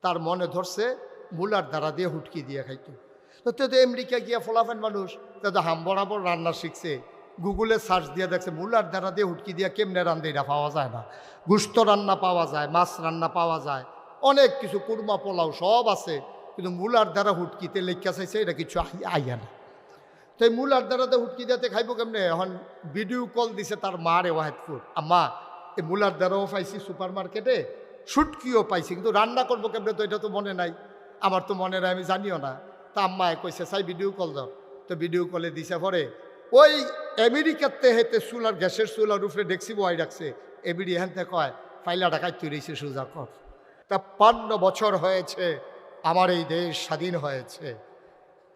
তার মনে ধরছে মুলার দ্বারা দিয়ে হুটকি দিয়ে খাইতো। তো আমেরিকা গিয়া ফলাফেন মানুষ তো হাম বরাবর রান্না শিখছে, গুগলে সার্চ দিয়ে দেখছে মুলার দ্বারা দিয়ে হুটকি দিয়া কেমনে রান্ধে এটা পাওয়া যায় না। গুস্ত রান্না পাওয়া যায়, মাছ রান্না পাওয়া যায়, অনেক কিছু, কুরমা পোলাও সব আছে, কিন্তু মুলার দ্বারা হুটকিতে লেখা চাইছে এটা কিছু আইয়া না। তো এই মুলার দ্বারাতে হুটকি দিতে খাইব কেমনে? এখন ভিডিও কল দিছে তার মারে ওয়াহেদপুর, আম্মা এই মুলার দ্বারাও পাইছি সুপার মার্কেটে, শুটকিও পাইছি, কিন্তু রান্না করবো কেমনে তো এটা তো মনে নাই, আমার তো মনে নাই, আমি জানিও না। তা আম্মায় কইছে চাই ভিডিও কল দাও। তো ভিডিও কলে দিছে পরে ওই আমেরিকাতে হেতে চুলার গ্যাসের চুলার উপরে ডেকসি বয় রাখছে, এবিডি হেনতে কয় ফাইলা ঢাকায় তৈরিছে সোজা কর। 53 বছর হয়েছে আমার এই দেশ স্বাধীন হয়েছে।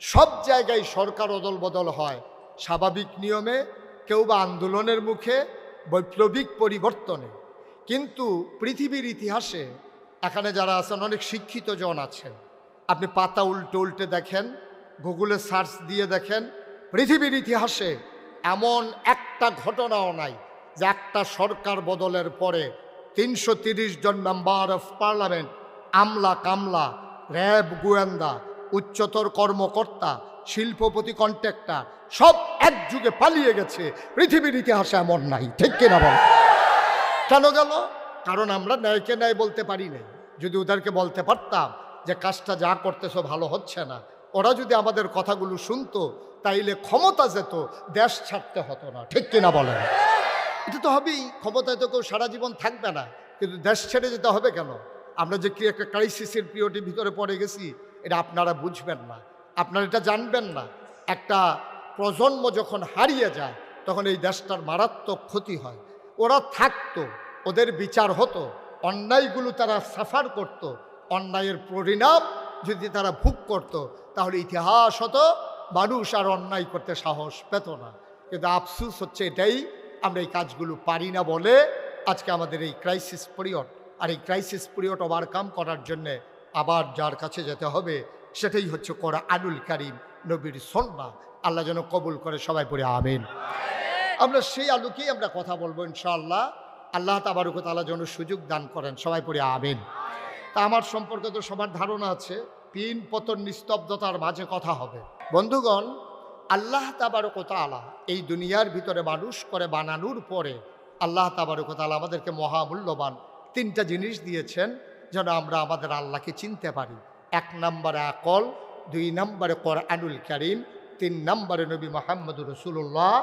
সব জায়গায় সরকার অদল বদল হয় স্বাভাবিক নিয়মে, কেউ বা আন্দোলনের মুখে, বৈপ্লবিক পরিবর্তনে, কিন্তু পৃথিবীর ইতিহাসে এখানে যারা আছেন অনেক শিক্ষিত জন আছেন, আপনি পাতা উল্টে উল্টে দেখেন, গুগলে সার্চ দিয়ে দেখেন, পৃথিবীর ইতিহাসে এমন একটা ঘটনাও নাই যে একটা সরকার বদলের পরে 330 জন মেম্বার অফ পার্লামেন্ট, আমলা কামলা, র্যাব গোয়েন্দা, উচ্চতর কর্মকর্তা, শিল্পপতি, কন্ট্রাক্টর সব একযুগে পালিয়ে গেছে। পৃথিবীর ইতিহাসে এমন নাই, ঠিক কিনা বল? কেন গেল? কারণ আমরা ন্যায়কে ন্যায় বলতে পারি নাই। যদি ওদেরকে বলতে পারতাম যে কাজটা যা করতেছো ভালো হচ্ছে না, ওরা যদি আমাদের কথাগুলো শুনতো, তাইলে ক্ষমতা যেত, দেশ ছাড়তে হতো না, ঠিক কিনা বলেন? এটা তো হবেই, ক্ষমতায় তো কেউ সারা জীবন থাকবে না, কিন্তু দেশ ছেড়ে যেতে হবে কেন? আমরা যে কি একটা ক্রাইসিসের পিরিয়ডের ভিতরে পড়ে গেছি, এটা আপনারা বুঝবেন না, আপনারা এটা জানবেন না। একটা প্রজন্ম যখন হারিয়ে যায় তখন এই দেশটার মারাত্মক ক্ষতি হয়। ওরা থাকতো, ওদের বিচার হতো, অন্যায়গুলো তারা সাফার করত, অন্যায়ের পরিণাম যদি তারা ভোগ করত, তাহলে ইতিহাস হতো, মানুষ আর অন্যায় করতে সাহস পেত না। কিন্তু আফসোস হচ্ছে এটাই, আমরা এই কাজগুলো পারি না বলে আজকে আমাদের এই ক্রাইসিস পিরিয়ড। আর এই ক্রাইসিস পিরিয়ড ওভারকাম করার জন্যে আবার যার কাছে যেতে হবে সেটাই হচ্ছে কোরআনুল কারীম, নবীর সুন্নাহ। আল্লাহ যেন কবুল করে, সবাই পড়ে আমিন। আমরা সেই আলোকেই আমরা কথা বলবো ইনশাআল্লাহ। আল্লাহ তাবারক ওয়া তাআলা যেন সুযোগ দান করেন, সবাই পড়ে আমিন। তা আমার সম্পর্কে তো সবার ধারণা আছে, পিন পতন নিস্তব্ধতার মাঝে কথা হবে। বন্ধুগণ, আল্লাহ তাবারক ওয়া তাআলা এই দুনিয়ার ভিতরে মানুষ করে বানানোর পরে আল্লাহ তাবারক ওয়া তাআলা আমাদেরকে মহামূল্যবান 3টা জিনিস দিয়েছেন যেন আমরা আমাদের আল্লাহকে চিনতে পারি। 1 নম্বরে আকল, 2 নম্বরে কোরআনুল কারীম, 3 নম্বরে নবী মুহাম্মদুর রাসূলুল্লাহ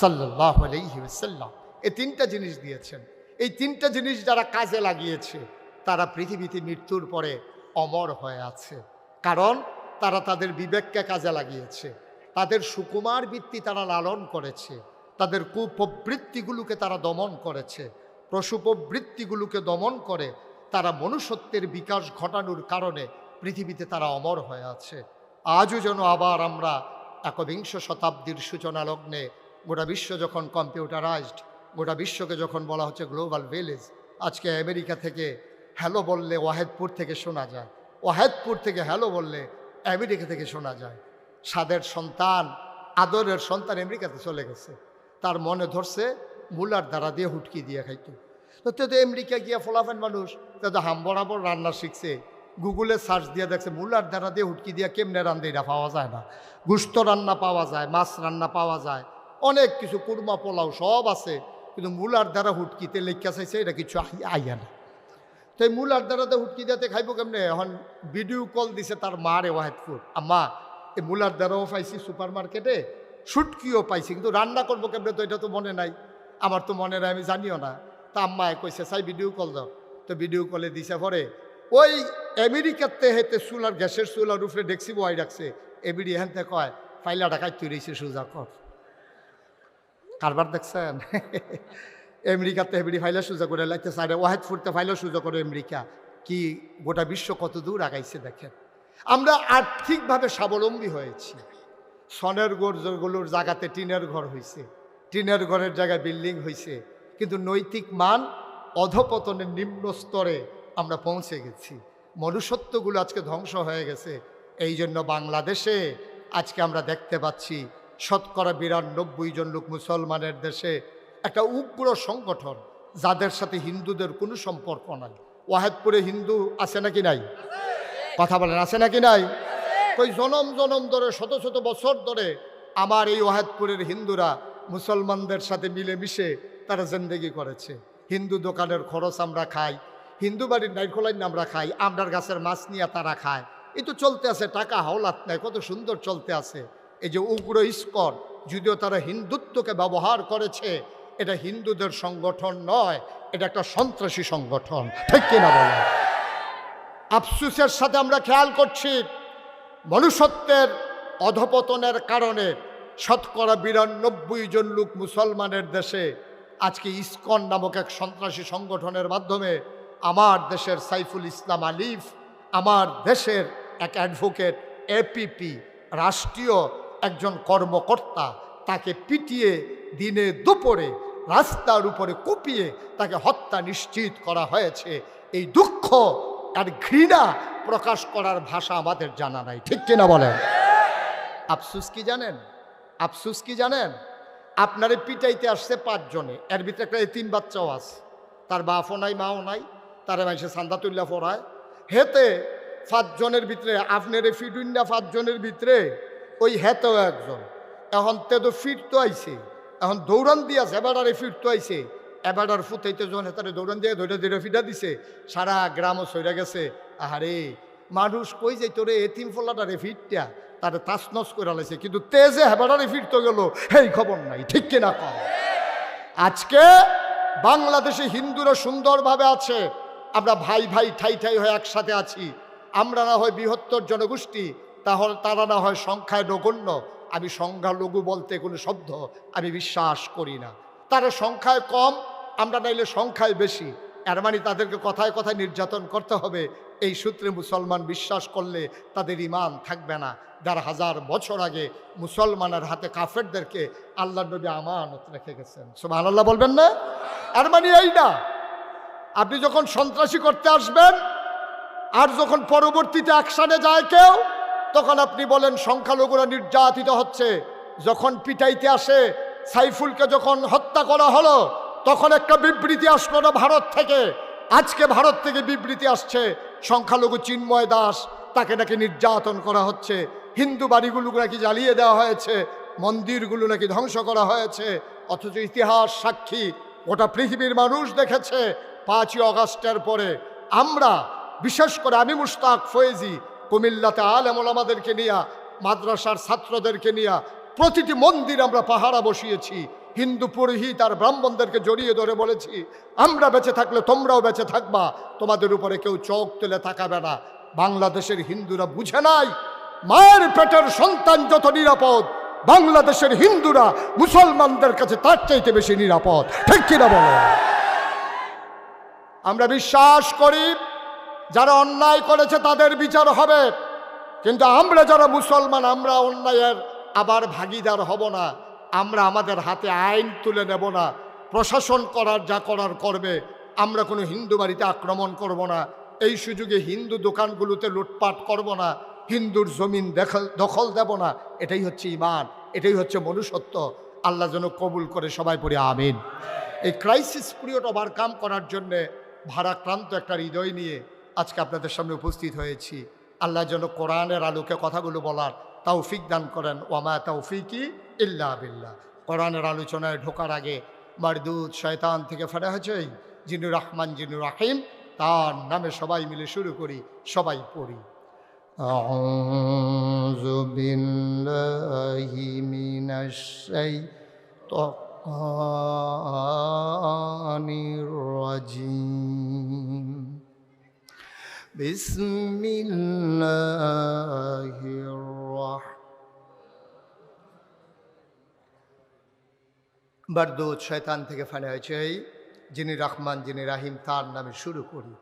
সাল্লাল্লাহু আলাইহি ওয়াসাল্লাম। এই 3টা জিনিস দিয়েছেন। এই 3টা জিনিস যারা কাজে লাগিয়েছে তারা পৃথিবীতে মৃত্যুর পরে অমর হয়ে আছে, কারণ তারা তাদের বিবেককে কাজে লাগিয়েছে, তাদের সুকুমার বৃত্তি তারা লালন করেছে, তাদের কুপ্রবৃত্তিগুলোকে তারা দমন করেছে, পশুপ্রবৃত্তিগুলোকে দমন করে তারা মনুষ্যত্বের বিকাশ ঘটানোর কারণে পৃথিবীতে তারা অমর হয়ে আছে। আজও যেন আবার আমরা 21 শতাব্দীর সূচনা লগ্নে, গোটা বিশ্ব যখন কম্পিউটারাইজড, গোটা বিশ্বকে যখন বলা হচ্ছে গ্লোবাল ভিলেজ, আজকে আমেরিকা থেকে হ্যালো বললে ওয়াহেদপুর থেকে শোনা যায়, ওয়াহেদপুর থেকে হ্যালো বললে আমেরিকা থেকে শোনা যায়। সাদের সন্তান, আদরের সন্তান আমেরিকাতে চলে গেছে, তার মনে ধরছে মুলার দ্বারা দিয়ে হুটকি দিয়ে খাইতো। তো আমেরিকা গিয়া ফলাফেন মানুষ তো হাম বরাবর রান্না শিখছে, গুগলে সার্চ দিয়ে দেখছে মুলার দ্বারা দিয়ে হুটকি দিয়া কেমনে রান্ধে এটা পাওয়া যায় না। গুস্ত রান্না পাওয়া যায়, মাছ রান্না পাওয়া যায়, অনেক কিছু, কুরমা পোলাও সব আছে, কিন্তু মুলার দ্বারা হুটকিতে লেখা চাইছে এটা কিছু আইয়া না। তো এই মুলার দ্বারাতে হুটকি দিতে খাইব কেমনে? এখন ভিডিও কল দিছে তার মারে ওয়াহেদপুর, আম্মা এই মুলার দ্বারাও পাইছি সুপার মার্কেটে, শুটকিও পাইছি, কিন্তু রান্না করবো কেমনে তো এটা তো মনে নাই, আমার তো মনে নাই, আমি জানিও না। তা আম্মায় কইছে চাই ভিডিও কল দাও। তো ভিডিও কলে দিছে পরে ওই আমেরিকাতে হেতে চুলার গ্যাসের চুলার উপরে ডেকসি বয় রাখছে, এবিডি হেনতে কয় ফাইলা ঢাকায় তৈরিছে সোজা কর। কারবার দেখছেন? আমেরিকাতে হেবিডি ফাইলা সোজা করে লাগতেছে, আরে ওয়াহেদপুরতে ফাইলা সোজা করে আমেরিকা। কি গোটা বিশ্ব কত দূর আগাইছে দেখেন। আমরা আর্থিকভাবে স্বাবলম্বী হয়েছি, সনের ঘরগুলোর জায়গাতে টিনের ঘর হয়েছে, টিনের ঘরের জায়গায় বিল্ডিং হয়েছে, কিন্তু নৈতিক মান অধপতনের নিম্ন স্তরে আমরা পৌঁছে গেছি। মনুষ্যত্বগুলো আজকে ধ্বংস হয়ে গেছে। এই জন্য বাংলাদেশে আজকে আমরা দেখতে পাচ্ছি 92% জন লোক মুসলমানের দেশে একটা উগ্র সংগঠন, যাদের সাথে হিন্দুদের কোনো সম্পর্ক নাই। ওয়াহেদপুরে হিন্দু আছে নাকি নাই? কথা বলেন, আছে নাকি নাই? ওই জনম জনম ধরে শত শত বছর ধরে আমার এই ওয়াহেদপুরের হিন্দুরা মুসলমানদের সাথে মিলেমিশে তারা জিন্দেগি করেছে। হিন্দু দোকানের খরচ আমরা খাই, হিন্দু বাড়ির নাইখোলাইন আমরা খাই, আমরার গাছের মাছ নিয়ে তারা খায়। এই তো চলতে আছে, টাকা হাওলাত নাই, কত সুন্দর চলতে আছে। এই যে উগ্র ইস্কন, যদিও তারা হিন্দুত্বকে ব্যবহার করেছে, এটা হিন্দুদের সংগঠন নয়, এটা একটা সন্ত্রাসী সংগঠন, ঠিক কিনা বলে? আফসোসের সাথে আমরা খেয়াল করছি মনুষ্যত্বের অধপতনের কারণে শতকরা ৯২ জন লোক মুসলমানের দেশে আজকে ইসকন নামক এক সন্ত্রাসী সংগঠনের মাধ্যমে আমার দেশের সাইফুল ইসলাম আলিফ, আমার দেশের এক অ্যাডভোকেট এপিপি রাষ্ট্রীয় একজন কর্মকর্তা, তাকে পিটিয়ে দিনে দুপুরে রাস্তার উপরে কুপিয়ে তাকে হত্যা নিশ্চিত করা হয়েছে। এই দুঃখ আর ঘৃণা প্রকাশ করার ভাষা আমাদের জানা নাই, ঠিক কিনা বলেন? আফসুস কি জানেন? আফসুস কি জানেন? আপনারে পিটাইতে আসছে 5 জনে, এর ভিতরে একটা এতিম বাচ্চাও আছে, তার বাপও নাই মাও নাই, তারা মানুষের চান্দা তুল্লা পড়ায়। হেতে 5 জনের ভিতরে আপনারে ফিটুন্না 5 জনের ভিতরে ওই হেতেও একজন। এখন তে তো ফিরতো আইছে, এখন দৌড়ান দিয়াছে, এবারে ফিরতো আইছে, এবার ফুটাইতে যখন হেতারে দৌড়ান দিয়ে ধরে ধরে ফিটা দিছে, সারা গ্রামও সইরা গেছে। আহারে মানুষ কই যাই তোরে এতিম ফোলাটারে ফিরটা তারে তাসনস করে লাইছে, কিন্তু তেজে হেবাটারে ফিরতে গেল এই খবর নাই, ঠিক কিনা কম? আজকে বাংলাদেশে হিন্দুরা সুন্দরভাবে আছে, আমরা ভাই ভাই ঠাই ঠাই হয়ে একসাথে আছি। আমরা না হয় বৃহত্তর জনগোষ্ঠী, তাহলে তারা না হয় সংখ্যায় নগণ্য। আমি সংখ্যালঘু বলতে কোনো শব্দ আমি বিশ্বাস করি না। তারা সংখ্যায় কম, আমরা নাইলে সংখ্যায় বেশি, এর মানে তাদেরকে কথায় কথায় নির্যাতন করতে হবে। এই সূত্রে মুসলমান বিশ্বাস করলে তাদের ঈমান থাকবে না। ১,৫০০ বছর আগে মুসলমানের হাতে কাফেরদেরকে আল্লাহর নবী আমানত রেখে গেছেন। সুবহানাল্লাহ বলবেন না? এর মানে এই না আপনি যখন সন্ত্রাসী করতে আসবেন আর যখন পরবর্তীতে অ্যাকশনে যায় কেউ, তখন আপনি বলেন সংখ্যালঘুরা নির্যাতিত হচ্ছে। যখন পিটাইতে আসে, সাইফুলকে যখন হত্যা করা হলো, তখন একটা বিবৃতি আসলো না ভারত থেকে। আজকে ভারত থেকে বিবৃতি আসছে সংখ্যালঘু চিন্ময় দাস, তাকে নাকি নির্যাতন করা হচ্ছে, হিন্দু বাড়িগুলো নাকি জ্বালিয়ে দেওয়া হয়েছে, মন্দিরগুলো নাকি ধ্বংস করা হয়েছে। অথচ ইতিহাস সাক্ষী, গোটা পৃথিবীর মানুষ দেখেছে 5ই অগাস্টের পরে আমরা, বিশেষ করে আমি মুশতাক ফয়েজি, কুমিল্লাতে আলেম ওলামাদেরকে নিয়ে, মাদ্রাসার ছাত্রদেরকে নিয়ে প্রতিটি মন্দির আমরা পাহারা বসিয়েছি। হিন্দু পুরোহিত আর ব্রাহ্মণদেরকে জড়িয়ে ধরে বলেছি, আমরা বেঁচে থাকলে তোমরাও বেঁচে থাকবা, তোমাদের উপরে কেউ চোখ তুলে তাকাবে না। বাংলাদেশের হিন্দুরা বুঝে নাই মায়ের পেটের সন্তান যত নিরাপদ, বাংলাদেশের হিন্দুরা মুসলমানদের কাছে তার চাইতে বেশি নিরাপদ, ঠিক কিনা বলো? আমরা বিশ্বাস করি যারা অন্যায় করেছে তাদের বিচার হবে, কিন্তু আমরা যারা মুসলমান, আমরা অন্যায়ের আবার ভাগিদার হব না। আমরা আমাদের হাতে আইন তুলে নেব না, প্রশাসন করার যা করার করবে। আমরা কোনো হিন্দু বাড়িতে আক্রমণ করব না, এই সুযোগে হিন্দু দোকানগুলোতে লুটপাট করব না, হিন্দুর জমিন দখল দেব না। এটাই হচ্ছে ঈমান, এটাই হচ্ছে মনুষ্যত্ব। আল্লাহ যেন কবুল করে, সবাই পড়ে আমিন। এই ক্রাইসিস পিরিয়ড ওভারকাম করার জন্যে ভারাক্রান্ত একটা হৃদয় নিয়ে আজকে আপনাদের সামনে উপস্থিত হয়েছি। আল্লাহ যেন কোরআনের আলোকে কথাগুলো বলার তৌফিক দান করেন। ওয়ামা তৌফিকি ইল্লা বিল্লাহ। কোরআনের আলোচনায় ঢোকার আগে মারদুদ শয়তান থেকে ফেরা হয়েছে জিনুর রহমান জিনুর রাহিম, তার নামে সবাই মিলে শুরু করি, সবাই পড়ি। আউযু বিল্লাহি মিনাশ শাইতানির রাজিম। বিসমিল্লাহির মারদুদ শয়তান থেকে ফেরা হয়েছে যিনি রহমান যিনি রাহিম, তার নামে শুরু করি।